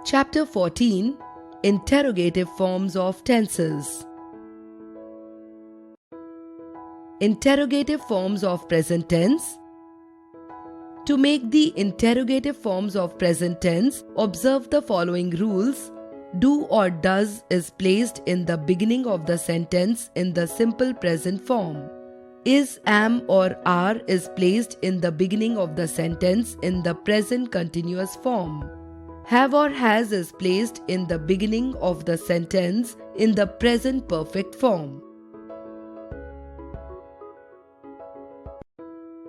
Chapter 14 Interrogative Forms of Tenses. Interrogative forms of present tense. To make the interrogative forms of present tense, observe the following rules. Do or does is placed in the beginning of the sentence in the simple present form. Is, am or are is placed in the beginning of the sentence in the present continuous form. Have or has is placed in the beginning of the sentence in the present perfect form.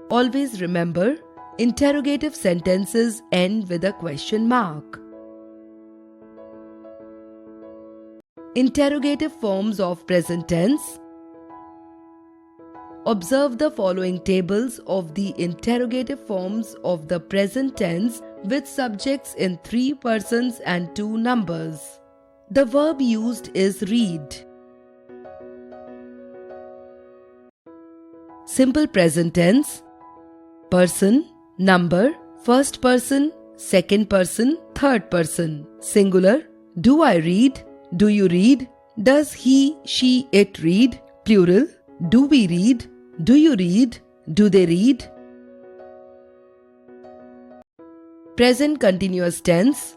Always remember, interrogative sentences end with a question mark. Interrogative forms of present tense. Observe the following tables of the interrogative forms of the present tense with subjects in 3 persons and 2 numbers. The verb used is read. Simple present tense. Person, number, first person, second person, third person. Singular. Do I read? Do you read? Does he, she, it read? Plural. Do we read? Do you read? Do they read? Present continuous tense.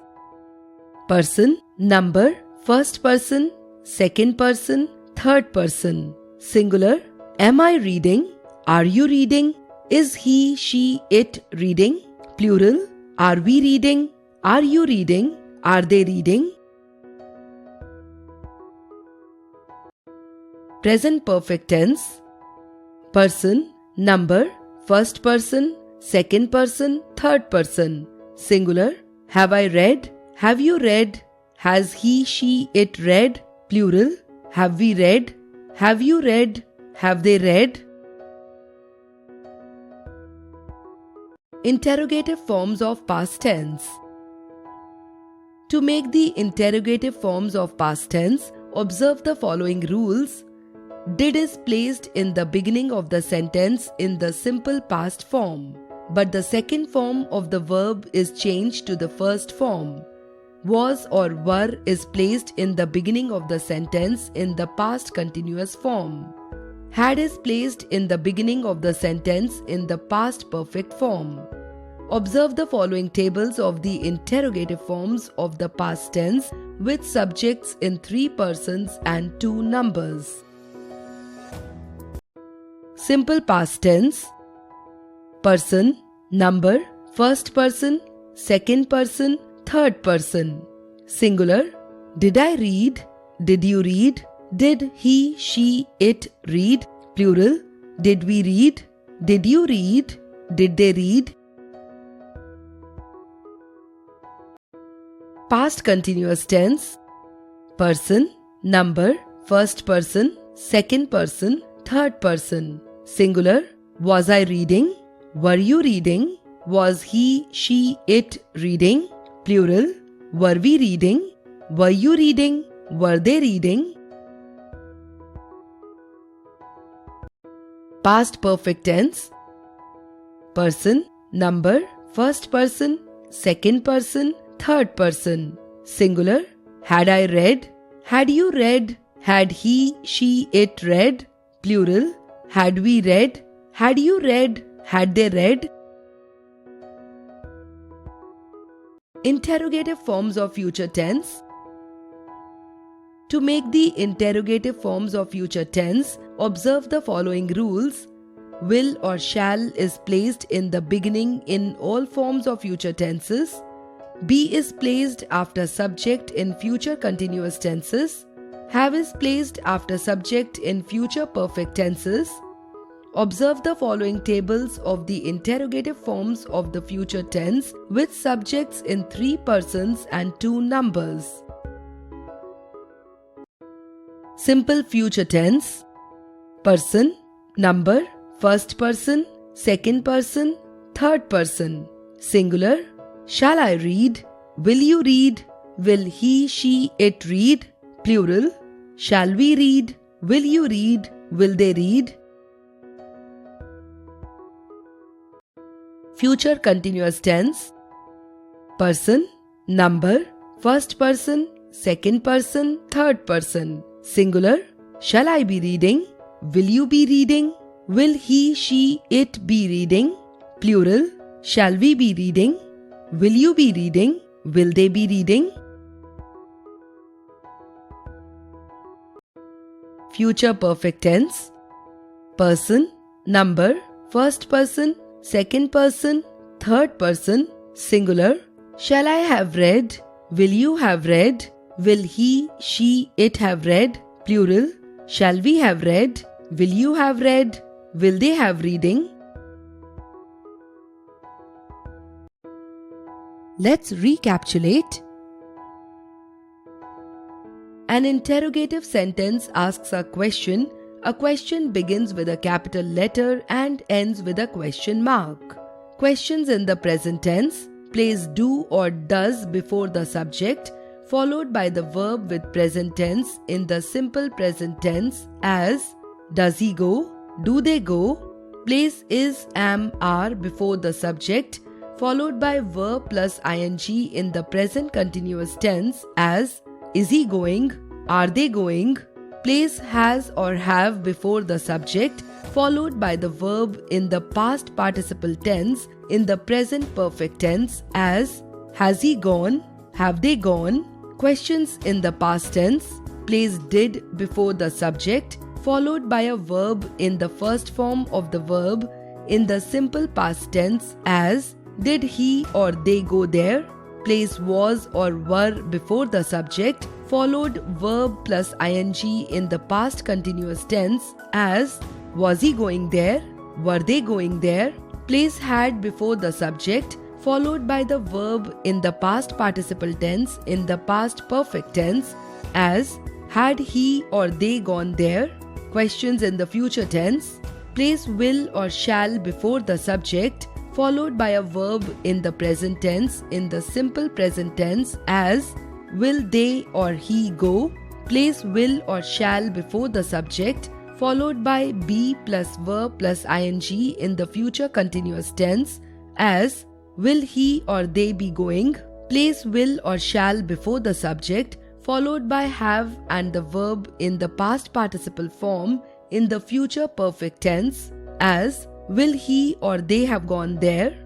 Person, number, first person, second person, third person. Singular. Am I reading? Are you reading? Is he, she, it reading? Plural. Are we reading? Are you reading? Are they reading? Present perfect tense. Person, number, first person, second person, third person. Singular. Have I read? Have you read? Has he, she, it read? Plural. Have we read? Have you read? Have they read? Interrogative forms of past tense. To make the interrogative forms of past tense, observe the following rules. Did is placed in the beginning of the sentence in the simple past form, but the second form of the verb is changed to the first form. Was or were is placed in the beginning of the sentence in the past continuous form. Had is placed in the beginning of the sentence in the past perfect form. Observe the following tables of the interrogative forms of the past tense with subjects in 3 persons and 2 numbers. Simple past tense. Person, number, first person, second person, third person. Singular. Did I read? Did you read? Did he, she, it read? Plural. Did we read? Did you read? Did they read? Past continuous tense. Person, number, first person, second person, third person. Singular. Was I reading? Were you reading? Was he, she, it reading? Plural. Were we reading? Were you reading? Were they reading? Past perfect tense. Person, number, first person, second person, third person. Singular. Had I read? Had you read? Had he, she, it read? Plural. Had we read? Had you read? Had they read? Interrogative forms of future tense. To make the interrogative forms of future tense, observe the following rules. Will or shall is placed in the beginning in all forms of future tenses. Be is placed after subject in future continuous tenses. Have is placed after subject in future perfect tenses. Observe the following tables of the interrogative forms of the future tense with subjects in 3 persons and 2 numbers. Simple future tense. Person, number, first person, second person, third person. Singular. Shall I read? Will you read? Will he, she, it read? Plural. Shall we read? Will you read? Will they read? Future continuous tense. Person, number, first person, second person, third person. Singular, shall I be reading? Will you be reading? Will he, she, it be reading? Plural, shall we be reading? Will you be reading? Will they be reading? Future perfect tense. Person, number, first person, second person, third person, singular. Shall I have read? Will you have read? Will he, she, it have read? Plural. Shall we have read? Will you have read? Will they have reading? Let's recapitulate. An interrogative sentence asks a question. A question begins with a capital letter and ends with a question mark. Questions in the present tense place do or does before the subject, followed by the verb with present tense in the simple present tense as does he go, do they go, place is, am, are before the subject, followed by verb plus ing in the present continuous tense as is he going, are they going, place has or have before the subject, followed by the verb in the past participle tense in the present perfect tense as has he gone, have they gone. Questions in the past tense place did before the subject, followed by a verb in the first form of the verb in the simple past tense as did he or they go there, place was or were before the subject, followed verb plus ing in the past continuous tense as was he going there, were they going there, place had before the subject, followed by the verb in the past participle tense in the past perfect tense as had he or they gone there. Questions in the future tense place will or shall before the subject, followed by a verb in the present tense in the simple present tense as will they or he go, place will or shall before the subject, followed by be plus verb plus ing in the future continuous tense as will he or they be going, place will or shall before the subject, followed by have and the verb in the past participle form in the future perfect tense as will he or they have gone there,